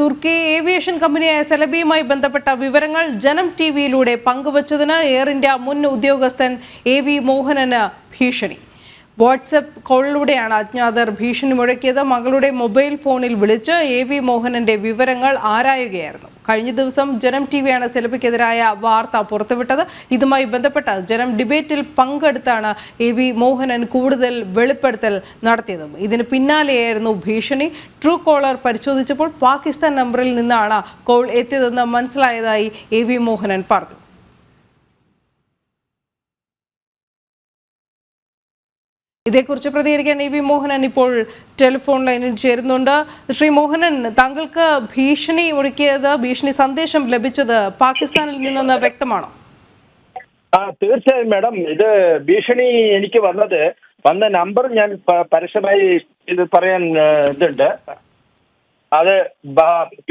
തുർക്കി aviation കമ്പനിയായ സെലബിയുമായി ബന്ധപ്പെട്ട വിവരങ്ങൾ ജനം ടിവിയിലൂടെ പങ്കുവച്ചതിന് എയർ ഇന്ത്യ മുൻ ഉദ്യോഗസ്ഥൻ AV മോഹനന് ഭീഷണി. വാട്സ്ആപ്പ് കോളിലൂടെയാണ് അജ്ഞാതർ ഭീഷണി മുഴക്കിയത്. മകളുടെ മൊബൈൽ ഫോണിൽ വിളിച്ച് AV മോഹനന്റെ വിവരങ്ങൾ ആരായുകയായിരുന്നു. കഴിഞ്ഞ ദിവസം ജനം ടിവിയാണ് സെലബിക്കെതിരായ വാർത്ത പുറത്തുവിട്ടത്. ഇതുമായി ബന്ധപ്പെട്ട ജനം ഡിബേറ്റിൽ പങ്കെടുത്താണ് AV മോഹനൻ കൂടുതൽ വെളിപ്പെടുത്തൽ നടത്തിയത്. ഇതിന് പിന്നാലെയായിരുന്നു ഭീഷണി. ട്രൂ കോളർ പരിശോധിച്ചപ്പോൾ പാകിസ്ഥാൻ നമ്പറിൽ നിന്നാണ് കോൾ എത്തിയതെന്ന് മനസ്സിലായതായി AV മോഹനൻ പറഞ്ഞു. ഇതേക്കുറിച്ച് പ്രതികരിക്കാൻ AV മോഹനൻ ഇപ്പോൾ ടെലിഫോൺ ലൈനിൽ ചേരുന്നുണ്ട്. ശ്രീ മോഹനൻ, താങ്കൾക്ക് ഭീഷണി മുഴക്കിയത്, ഭീഷണി സന്ദേശം ലഭിച്ചത് പാകിസ്ഥാനിൽ നിന്നെന്ന് വ്യക്തമാണോ? തീർച്ചയായും മാഡം, ഇത് ഭീഷണി എനിക്ക് വന്ന നമ്പർ ഞാൻ പരസ്യമായി ഇത് പറയാൻ ഇതുണ്ട്. അത്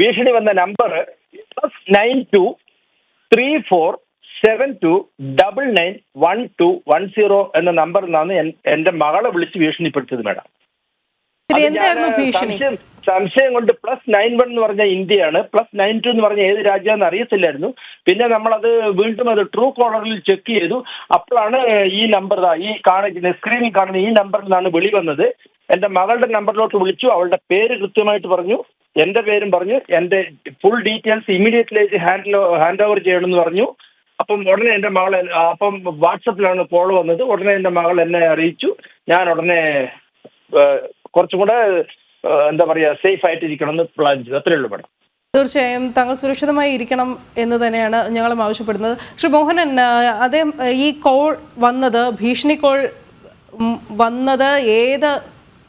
ഭീഷണി വന്ന നമ്പർ +923472991210 എന്ന നമ്പറിൽ നിന്നാണ് എന്റെ മകളെ വിളിച്ച് ഭീഷണിപ്പെടുത്തിയത് മാഡം. സംശയം കൊണ്ട് +91 എന്ന് പറഞ്ഞ ഇന്ത്യയാണ്, +92 എന്ന് പറഞ്ഞ ഏത് രാജ്യമാണെന്ന് അറിയത്തില്ലായിരുന്നു. പിന്നെ നമ്മളത് വീണ്ടും ട്രൂ കോളറിൽ ചെക്ക് ചെയ്തു. അപ്പോഴാണ് ഈ നമ്പർ, ഈ സ്ക്രീനിൽ കാണുന്ന ഈ നമ്പറിൽ നിന്നാണ് വിളി വന്നത്. എന്റെ മകളുടെ നമ്പറിലോട്ട് വിളിച്ചു. അവളുടെ പേര് കൃത്യമായിട്ട് പറഞ്ഞു, എന്റെ പേരും പറഞ്ഞു, എന്റെ full details immediately hand over ചെയ്യണമെന്ന് പറഞ്ഞു. അപ്പം ഉടനെ എന്റെ മകൾ, അപ്പം വാട്സപ്പിലാണ് കോൾ വന്നത്. ഉടനെ എന്റെ മകൾ എന്നെ അറിയിച്ചു. ഞാൻ ഉടനെ കുറച്ചും കൂടെ എന്താ പറയുക, സേഫ് ആയിട്ടിരിക്കണം എന്ന് പ്ലാൻ ചെയ്തു. അത്രയേ ഉള്ളൂ മാഡം. തീർച്ചയായും താങ്കൾ സുരക്ഷിതമായി ഇരിക്കണം എന്ന് തന്നെയാണ് ഞങ്ങളും ആവശ്യപ്പെടുന്നത്. ശ്രീ മോഹനൻ, അതേ ഈ കോൾ വന്നത്, ഭീഷണി കോൾ വന്നത് ഏത്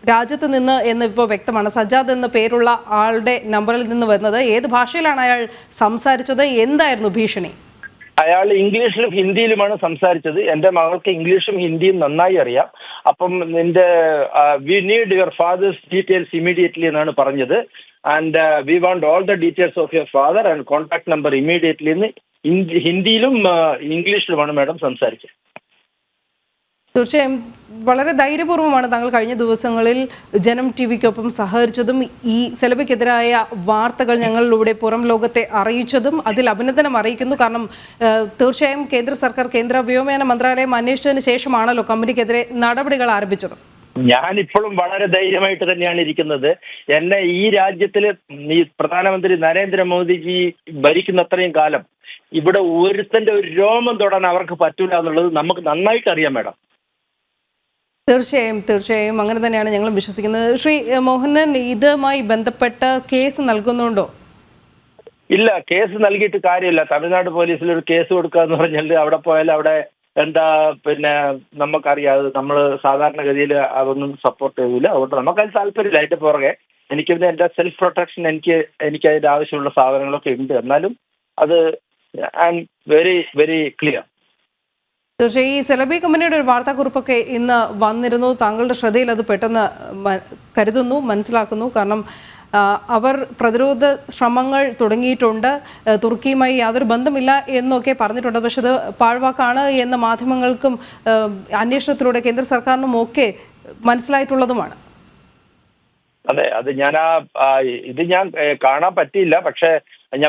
രാജ്യത്ത് നിന്ന് എന്ന് ഇപ്പോൾ വ്യക്തമാണ്. സജാദ് എന്ന പേരുള്ള ആളുടെ നമ്പറിൽ നിന്ന് വരുന്നത്. ഏത് ഭാഷയിലാണ് അയാൾ സംസാരിച്ചത്? എന്തായിരുന്നു ഭീഷണി? അയാൾ ഇംഗ്ലീഷിലും ഹിന്ദിയിലുമാണ് സംസാരിച്ചത്. എന്റെ മകൾക്ക് ഇംഗ്ലീഷും ഹിന്ദിയും നന്നായി അറിയാം. അപ്പം we need your father's details immediately എന്നാണ് പറഞ്ഞത്. And we want all the details of your father and contact number immediately എന്ന് ഹിന്ദിയിലും ഇംഗ്ലീഷിലുമാണ് മാഡം സംസാരിച്ചത്. തീർച്ചയായും വളരെ ധൈര്യപൂർവ്വമാണ് താങ്കൾ കഴിഞ്ഞ ദിവസങ്ങളിൽ ജനം ടിവിക്കൊപ്പം സഹകരിച്ചതും ഈ സെലബിക്കെതിരായ വാർത്തകൾ ഞങ്ങളിലൂടെ പുറം ലോകത്തെ അറിയിച്ചതും. അതിൽ അഭിനന്ദനം അറിയിക്കുന്നു. കാരണം തീർച്ചയായും കേന്ദ്ര സർക്കാർ, കേന്ദ്ര വ്യോമയാന മന്ത്രാലയം അന്വേഷിച്ചതിന് ശേഷമാണല്ലോ കമ്പനിക്കെതിരെ നടപടികൾ ആരംഭിച്ചത്. ഞാനിപ്പോഴും വളരെ ധൈര്യമായിട്ട് തന്നെയാണ് ഇരിക്കുന്നത്. എന്നെ ഈ രാജ്യത്തിൽ ഈ പ്രധാനമന്ത്രി നരേന്ദ്രമോദിജി ഭരിക്കുന്ന അത്രയും കാലം ഇവിടെ ഒരുത്തന്റെ ഒരു രോമം തൊടാൻ അവർക്ക് പറ്റൂല എന്നുള്ളത് നമുക്ക് നന്നായിട്ട് അറിയാം മാഡം. തീർച്ചയായും അങ്ങനെ തന്നെയാണ് ഞങ്ങളും വിശ്വസിക്കുന്നത്. ശ്രീ മോഹനൻ, ഇതുമായി ബന്ധപ്പെട്ട കേസ് നൽകുന്നുണ്ടോ? ഇല്ല, കേസ് നൽകിയിട്ട് കാര്യമില്ല. തമിഴ്നാട് പോലീസിൽ ഒരു കേസ് കൊടുക്കുക എന്ന് പറഞ്ഞാൽ അവിടെ പോയാൽ അവിടെ എന്താ, പിന്നെ നമുക്കറിയാം, നമ്മൾ സാധാരണഗതിയിൽ അതൊന്നും സപ്പോർട്ട് ചെയ്യില്ല. അതുകൊണ്ട് നമുക്കതിന് താല്പര്യമില്ല. അതിന്റെ പുറകെ എനിക്കിത് എന്റെ സെൽഫ് പ്രൊട്ടക്ഷൻ, എനിക്ക് അതിന്റെ ആവശ്യമുള്ള സാധനങ്ങളൊക്കെ ഉണ്ട്. എന്നാലും അത് I am very very clear. തീർച്ചയായും ഈ സെലബി കമ്പനിയുടെ ഒരു വാർത്താക്കുറിപ്പൊക്കെ ഇന്ന് വന്നിരുന്നു. താങ്കളുടെ ശ്രദ്ധയിൽ അത് പെട്ടെന്ന് കരുതുന്നു, മനസ്സിലാക്കുന്നു. കാരണം അവർ പ്രതിരോധ ശ്രമങ്ങൾ തുടങ്ങിയിട്ടുണ്ട്, തുർക്കിയുമായി യാതൊരു ബന്ധമില്ല എന്നൊക്കെ പറഞ്ഞിട്ടുണ്ട്. പക്ഷെ അത് പാഴ്വാക്കാണ് എന്ന് മാധ്യമങ്ങൾക്കും അന്വേഷണത്തിലൂടെ കേന്ദ്ര സർക്കാരിനും ഒക്കെ മനസ്സിലായിട്ടുള്ളതുമാണ്. അതെ, അത് ഞാൻ കാണാൻ പറ്റിയില്ല. പക്ഷെ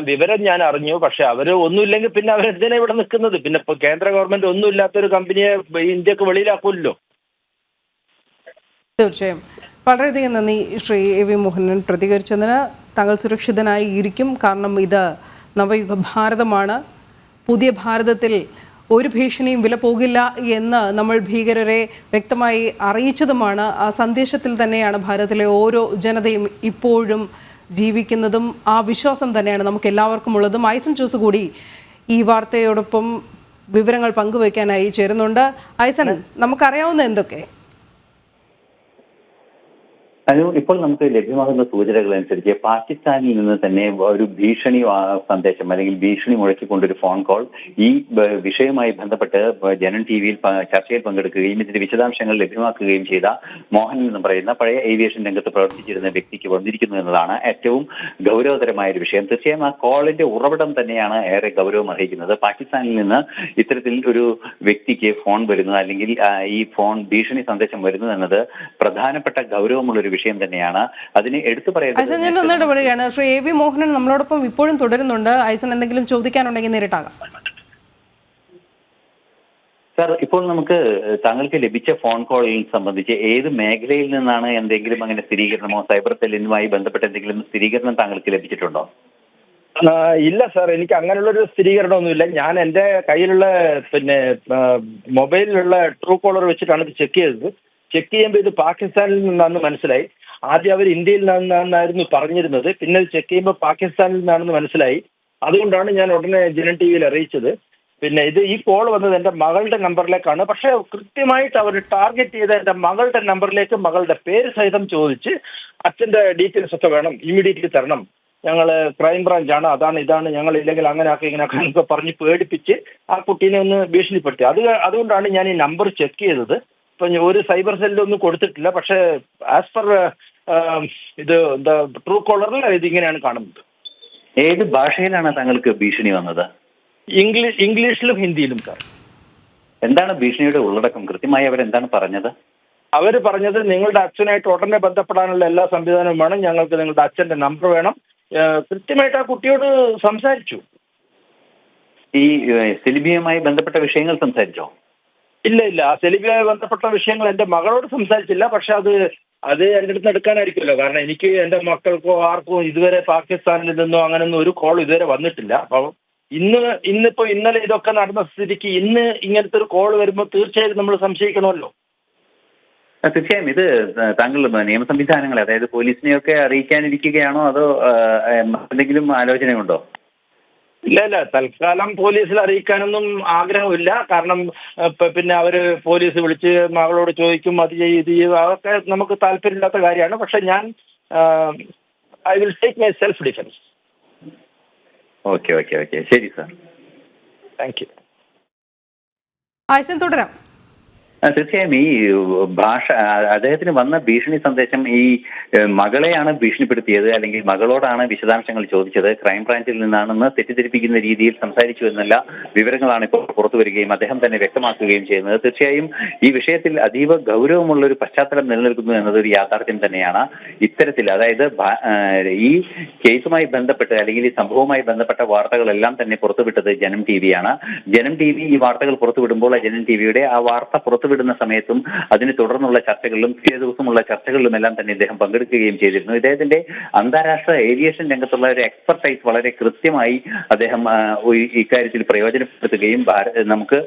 വിവരം ഞാൻ അറിഞ്ഞു. പക്ഷെ അവര് ഒന്നുമില്ലെങ്കിൽ പിന്നെ അവരെന്തിനാ ഇവിടെ നിൽക്കുന്നത്? പിന്നെ ഇപ്പൊ കേന്ദ്ര ഗവൺമെന്റ് ഒന്നുമില്ലാത്തൊരു കമ്പനിയെ ഇന്ത്യക്ക് വെളിയിലാക്കുമല്ലോ. തീർച്ചയായും വളരെയധികം നന്ദി ശ്രീ AV മോഹനൻ പ്രതികരിച്ചതിന്. താങ്കൾ സുരക്ഷിതനായി ഇരിക്കും. കാരണം ഇത് നവയുഗ ഭാരതമാണ്. പുതിയ ഭാരതത്തിൽ ഒരു ഭീഷണിയും വില പോകില്ല എന്ന് നമ്മൾ ഭീകരരെ വ്യക്തമായി അറിയിച്ചതുമാണ്. ആ സന്ദേശത്തിൽ തന്നെയാണ് ഭാരതത്തിലെ ഓരോ ജനതയും ഇപ്പോഴും ജീവിക്കുന്നതും. ആ വിശ്വാസം തന്നെയാണ് നമുക്ക് എല്ലാവർക്കും ഉള്ളതും. ഐസൻ ജോസ് കൂടി ഈ വാർത്തയോടൊപ്പം വിവരങ്ങൾ പങ്കുവയ്ക്കാനായി ചേരുന്നുണ്ട്. ഐസൻ, നമുക്കറിയാവുന്ന എന്തൊക്കെ? ഇപ്പോൾ നമുക്ക് ലഭ്യമാകുന്ന സൂചനകൾ അനുസരിച്ച് പാകിസ്ഥാനിൽ നിന്ന് തന്നെ ഒരു ഭീഷണി സന്ദേശം അല്ലെങ്കിൽ ഭീഷണി മുഴക്കിക്കൊണ്ടൊരു ഫോൺ കോൾ ഈ വിഷയവുമായി ബന്ധപ്പെട്ട് ജനം ടിവിയിൽ ചർച്ചയിൽ പങ്കെടുക്കുകയും ഇതിന്റെ വിശദാംശങ്ങൾ ലഭ്യമാക്കുകയും ചെയ്ത മോഹൻ എന്ന് പറയുന്ന പഴയ ഏവിയേഷൻ രംഗത്ത് പ്രവർത്തിച്ചിരുന്ന വ്യക്തിക്ക് വന്നിരിക്കുന്നു എന്നതാണ് ഏറ്റവും ഗൗരവതരമായ ഒരു വിഷയം. തീർച്ചയായും ആ കോളിന്റെ ഉറവിടം തന്നെയാണ് ഏറെ ഗൗരവം അർഹിക്കുന്നത്. പാകിസ്ഥാനിൽ നിന്ന് ഇത്തരത്തിൽ ഒരു വ്യക്തിക്ക് ഫോൺ വരുന്നത് അല്ലെങ്കിൽ ഈ ഫോൺ ഭീഷണി സന്ദേശം വരുന്നത് എന്നത് പ്രധാനപ്പെട്ട ഗൗരവമുള്ളൊരു ഒരു വിഷയം തന്നെയാണ്. അതിന് എടുത്തു ഐസൻ, ഞാൻ ഒന്നും ഇടപെടുകയാണ്. ശ്രീ AV മോഹനൻ നമ്മളോടൊപ്പം ഇപ്പോഴും തുടരുന്നുണ്ട്. ഐസൻ എന്തെങ്കിലും ചോദിക്കാനുണ്ടെങ്കിൽ നേരിട്ടാകാം. സാർ, ഇപ്പോൾ നമുക്ക് താങ്കൾക്ക് ലഭിച്ച ഫോൺ കോളിൽ സംബന്ധിച്ച് ഏത് മേഖലയിൽ നിന്നാണ് എന്തെങ്കിലും അങ്ങനെ സ്ഥിരീകരണമോ സൈബർ സെല്ലിനുമായി ബന്ധപ്പെട്ട എന്തെങ്കിലും സ്ഥിരീകരണം താങ്കൾക്ക് ലഭിച്ചിട്ടുണ്ടോ? ഇല്ല സാർ, എനിക്ക് അങ്ങനെയുള്ളൊരു സ്ഥിരീകരണമൊന്നുമില്ല. ഞാൻ എൻ്റെ കയ്യിലുള്ള മൊബൈലിലുള്ള ട്രൂ കോളർ വെച്ചിട്ടാണ് ഇത് ചെക്ക് ചെയ്തത്. ചെക്ക് ചെയ്യുമ്പോൾ ഇത് പാകിസ്ഥാനിൽ നിന്നാണെന്ന് മനസ്സിലായി. ആദ്യം അവർ ഇന്ത്യയിൽ നിന്നാണെന്നായിരുന്നു പറഞ്ഞിരുന്നത്. പിന്നെ ഇത് ചെക്ക് ചെയ്യുമ്പോൾ പാകിസ്ഥാനിൽ നിന്നാണെന്ന് മനസ്സിലായി. അതുകൊണ്ടാണ് ഞാൻ ഉടനെ ജനൻ TVയിൽ അറിയിച്ചത്. പിന്നെ ഈ കോൾ വന്നത് എൻ്റെ മകളുടെ നമ്പറിലേക്കാണ്. പക്ഷേ കൃത്യമായിട്ട് അവർ ടാർഗറ്റ് ചെയ്ത എൻ്റെ മകളുടെ നമ്പറിലേക്ക് മകളുടെ പേര് സഹിതം ചോദിച്ച് അച്ഛൻ്റെ ഡീറ്റെയിൽസ് ഒക്കെ വേണം, ഇമ്മീഡിയറ്റ്ലി തരണം, ഞങ്ങൾ ക്രൈംബ്രാഞ്ചാണ്, അതാണ് ഇതാണ്, ഞങ്ങൾ ഇല്ലെങ്കിൽ അങ്ങനെ ആക്കി ഇങ്ങനെ ആക്കാനൊക്കെ പറഞ്ഞ് പേടിപ്പിച്ച് ആ കുട്ടീനെ ഒന്ന് ഭീഷണിപ്പെടുത്തി. അതുകൊണ്ടാണ് ഞാൻ ഈ നമ്പർ ചെക്ക് ചെയ്തത്. ഇപ്പം ഒരു സൈബർ സെല്ലൊന്നും കൊടുത്തിട്ടില്ല. പക്ഷേ ആസ് പെർ ട്രൂ കോളറിൽ ഇതിങ്ങനെയാണ് കാണുന്നത്. ഏത് ഭാഷയിലാണ് താങ്കൾക്ക് ഭീഷണി വന്നത്? ഇംഗ്ലീഷിലും ഹിന്ദിയിലും സാർ. എന്താണ് ഭീഷണിയുടെ ഉള്ളടക്കം? കൃത്യമായി അവരെന്താണ് പറഞ്ഞത്? അവർ പറഞ്ഞത് നിങ്ങളുടെ അച്ഛനായിട്ട് ഉടനെ ബന്ധപ്പെടാനുള്ള എല്ലാ സംവിധാനവും വേണം, ഞങ്ങൾക്ക് നിങ്ങളുടെ അച്ഛൻ്റെ നമ്പർ വേണം. കൃത്യമായിട്ട് ആ കുട്ടിയോട് സംസാരിച്ചു. ഈ സെലിബിയുമായി ബന്ധപ്പെട്ട വിഷയങ്ങൾ സംസാരിച്ചോ? ഇല്ല, ആ സെലിബിയുമായി ബന്ധപ്പെട്ട വിഷയങ്ങൾ എൻ്റെ മകളോട് സംസാരിച്ചില്ല. പക്ഷെ അത് എൻ്റെ അടുത്ത് എടുക്കാനായിരിക്കുമല്ലോ. കാരണം എനിക്ക് എൻ്റെ മക്കൾക്കോ ആർക്കോ ഇതുവരെ പാകിസ്ഥാനിൽ നിന്നോ അങ്ങനെയൊന്നും ഒരു കോൾ ഇതുവരെ വന്നിട്ടില്ല. അപ്പോൾ ഇന്നലെ ഇതൊക്കെ നടന്ന സ്ഥിതിക്ക് ഇന്ന് ഇങ്ങനത്തെ ഒരു കോൾ വരുമ്പോൾ തീർച്ചയായും നമ്മൾ സംശയിക്കണമല്ലോ. തീർച്ചയായും. ഇത് താങ്കൾ നിയമ സംവിധാനങ്ങളെ, അതായത് പോലീസിനെയൊക്കെ അറിയിക്കാനിരിക്കുകയാണോ അതോ എന്തെങ്കിലും ആലോചനയുണ്ടോ? ഇല്ല, തൽക്കാലം പോലീസിൽ അറിയിക്കാനൊന്നും ആഗ്രഹമില്ല. കാരണം പിന്നെ അവർ പോലീസ് വിളിച്ച് മകളോട് ചോദിക്കും, അത് ചെയ്യും ഇത് ചെയ്യും, അതൊക്കെ നമുക്ക് താല്പര്യമില്ലാത്ത കാര്യമാണ്. പക്ഷെ ഞാൻ I will take my self defence. Okay. ശരി സാർ, താങ്ക് യു. ഐസൻ, തുടരാം. തീർച്ചയായും ഈ ഭാഷ അദ്ദേഹത്തിന് വന്ന ഭീഷണി സന്ദേശം ഈ മകളെയാണ് ഭീഷണിപ്പെടുത്തിയത്, അല്ലെങ്കിൽ മകളോടാണ് വിശദാംശങ്ങൾ ചോദിച്ചത്, ക്രൈംബ്രാഞ്ചിൽ നിന്നാണെന്ന് തെറ്റിദ്ധരിപ്പിക്കുന്ന രീതിയിൽ സംസാരിച്ചു എന്നുള്ള വിവരങ്ങളാണ് ഇപ്പോൾ പുറത്തു വരികയും അദ്ദേഹം തന്നെ വ്യക്തമാക്കുകയും ചെയ്യുന്നത്. തീർച്ചയായും ഈ വിഷയത്തിൽ അതീവ ഗൗരവമുള്ള ഒരു പശ്ചാത്തലം നിലനിൽക്കുന്നു എന്നതൊരു യാഥാർത്ഥ്യം തന്നെയാണ്. ഇത്തരത്തിൽ, അതായത് ഈ കേസുമായി ബന്ധപ്പെട്ട് അല്ലെങ്കിൽ ഈ സംഭവവുമായി ബന്ധപ്പെട്ട വാർത്തകളെല്ലാം തന്നെ പുറത്തുവിട്ടത് ജനം TVയാണ്. ജനം TV ഈ വാർത്തകൾ പുറത്തുവിടുമ്പോൾ ജനം TVയുടെ ആ വാർത്ത പുറത്തുവിടുന്ന സമയത്തും അതിനെ തുടർന്നുള്ള ചർച്ചകളിലും പിറ്റേ ദിവസമുള്ള ചർച്ചകളിലും എല്ലാം തന്നെ ഇദ്ദേഹം പങ്കെടുക്കുകയും ചെയ്തിരുന്നു. ഇദ്ദേഹത്തിന്റെ അന്താരാഷ്ട്ര ഏവിയേഷൻ രംഗത്തുള്ള ഒരു എക്സ്പെർട്ടൈസ് വളരെ കൃത്യമായി അദ്ദേഹം ഇക്കാര്യത്തിൽ പ്രയോജനപ്പെടുത്തുകയും നമുക്ക്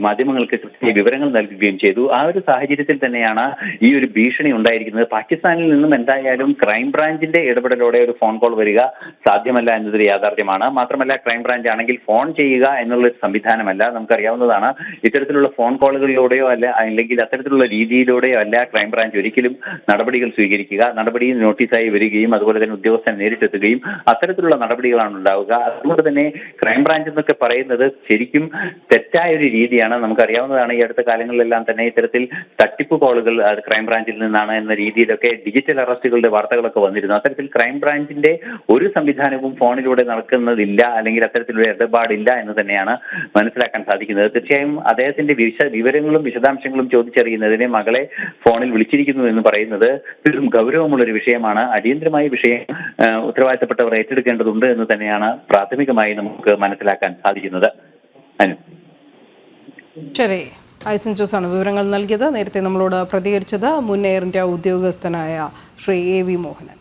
മാധ്യമങ്ങൾക്ക് കൃത്യമായ വിവരങ്ങൾ നൽകുകയും ചെയ്തു. ആ ഒരു സാഹചര്യത്തിൽ തന്നെയാണ് ഈ ഒരു ഭീഷണി ഉണ്ടായിരിക്കുന്നത്. പാകിസ്ഥാനിൽ നിന്നും എന്തായാലും ക്രൈംബ്രാഞ്ചിന്റെ ഇടപെടലോടെ ഒരു ഫോൺ കോൾ വരിക സാധ്യമല്ല എന്നതൊരു യാഥാർത്ഥ്യമാണ്. മാത്രമല്ല, ക്രൈംബ്രാഞ്ച് ആണെങ്കിൽ ഫോൺ ചെയ്യുക എന്നുള്ള സംവിധാനമല്ല. നമുക്കറിയാവുന്നതാണ്, ഇത്തരത്തിലുള്ള ഫോൺ കോളുകളിലൂടെയോ അല്ലെങ്കിൽ അത്തരത്തിലുള്ള രീതിയിലൂടെയോ അല്ല ക്രൈംബ്രാഞ്ച് ഒരിക്കലും നടപടികൾ സ്വീകരിക്കുക. നടപടി നോട്ടീസായി വരികയും അതുപോലെ തന്നെ ഉദ്യോഗസ്ഥൻ നേരിട്ടെത്തുകയും അത്തരത്തിലുള്ള നടപടികളാണ് ഉണ്ടാവുക. അതുകൊണ്ട് തന്നെ ക്രൈംബ്രാഞ്ച് എന്നൊക്കെ പറയുന്നത് ശരിക്കും തെറ്റായ ഒരു രീതിയാണ്. നമുക്കറിയാവുന്നതാണ്, ഈ അടുത്ത കാലങ്ങളിലെല്ലാം തന്നെ ഇത്തരത്തിൽ തട്ടിപ്പ് കോളുകൾ ക്രൈംബ്രാഞ്ചിൽ നിന്നാണ് എന്ന രീതിയിലൊക്കെ ഡിജിറ്റൽ അറസ്റ്റുകളുടെ വാർത്തകളൊക്കെ വന്നിരുന്നു. അത്തരത്തിൽ ക്രൈംബ്രാഞ്ചിന്റെ ഒരു സംവിധാനവും ഫോണിലൂടെ നടക്കുന്നതില്ല, അല്ലെങ്കിൽ അത്തരത്തിലുള്ള ഇടപാടില്ല എന്ന് തന്നെയാണ് മനസ്സിലാക്കാൻ സാധിക്കുന്നത്. തീർച്ചയായും അദ്ദേഹത്തിന്റെ വിവരങ്ങളും വിശദാംശങ്ങളും ചോദിച്ചറിയുന്നതിന് മകളെ ഫോണിൽ വിളിച്ചിരിക്കുന്നു എന്ന് പറയുന്നത് തീർത്തും ഗൗരവമുള്ളൊരു വിഷയമാണ്. അടിയന്തരമായ വിഷയം ഉത്തരവാദിത്തപ്പെട്ടവർ ഏറ്റെടുക്കേണ്ടതുണ്ട് എന്ന് തന്നെയാണ് പ്രാഥമികമായി നമുക്ക് മനസ്സിലാക്കാൻ സാധിക്കുന്നത്. ശരി, ഐസൻ ജോസാണ് വിവരങ്ങൾ നൽകിയത്. നേരത്തെ നമ്മളോട് പ്രതികരിച്ചത് മുൻ എയർ ഇന്ത്യ ഉദ്യോഗസ്ഥനായ ശ്രീ AV മോഹനൻ.